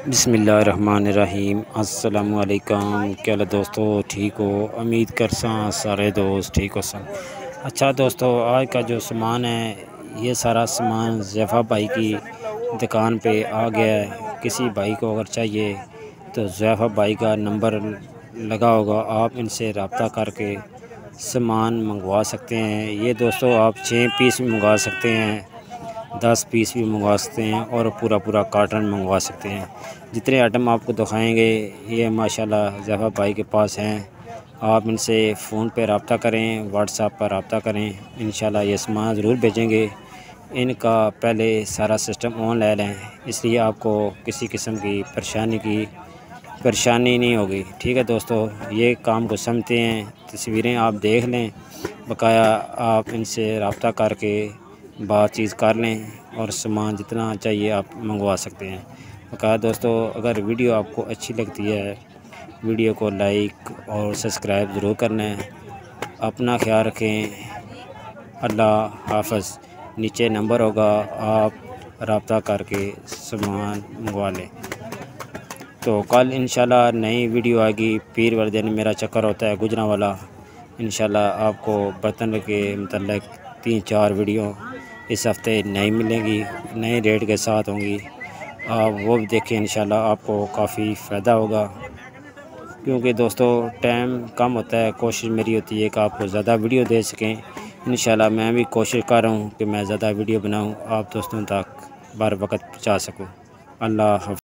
बिस्मिल्लाहिर्रहमानिर्रहीम। अस्सलामुअलैकुम। क्या हाल है दोस्तों, ठीक हो? उम्मीद कर सारे दोस्त ठीक हो सन। अच्छा दोस्तों, आज का जो सामान है ये सारा सामान ज़ैफ़ा भाई की दुकान पे आ गया है। किसी भाई को अगर चाहिए तो ज़ैफ़ा भाई का नंबर लगा होगा, आप इनसे रब्ता करके सामान मंगवा सकते हैं। ये दोस्तों आप 6 पीस भी मंगवा सकते हैं, 10 पीस भी मंगवा सकते हैं और पूरा कार्टन मंगवा सकते हैं। जितने आइटम आपको दिखाएंगे ये माशाल्लाह ज़ैफ़ा भाई के पास हैं। आप इनसे फ़ोन पे रब्ता करें, व्हाट्सएप पर रब्ता करें, इंशाल्लाह ये सामान ज़रूर भेजेंगे। इनका पहले सारा सिस्टम ऑनलाइन है, इसलिए आपको किसी किस्म की परेशानी नहीं होगी। ठीक है दोस्तों, ये काम को समझते हैं। तस्वीरें आप देख लें, बकाया आप इनसे रब्ता करके बातचीत कर लें और सामान जितना चाहिए आप मंगवा सकते हैं। बकाया दोस्तों, अगर वीडियो आपको अच्छी लगती है वीडियो को लाइक और सब्सक्राइब ज़रूर करना है। अपना ख्याल रखें। अल्लाह हाफ़िज़। नीचे नंबर होगा, आप रब्ता करके सामान मंगवा लें। तो कल इंशाल्लाह नई वीडियो आएगी। पीर वाले दिन मेरा चक्कर होता है गुजरांवाला। इंशाल्लाह आपको बर्तन के मतलब 3-4 वीडियो इस हफ़्ते नई मिलेंगी, नए रेट के साथ होंगी। आप वो भी देखें, इंशाल्लाह आपको काफ़ी फ़ायदा होगा। क्योंकि दोस्तों टाइम कम होता है, कोशिश मेरी होती है कि आपको ज़्यादा वीडियो दे सकें। इंशाल्लाह मैं भी कोशिश कर रहा हूँ कि मैं ज़्यादा वीडियो बनाऊँ, आप दोस्तों तक बर वक़्त पहुँचा सकूँ। अल्लाह हाफ़िज़।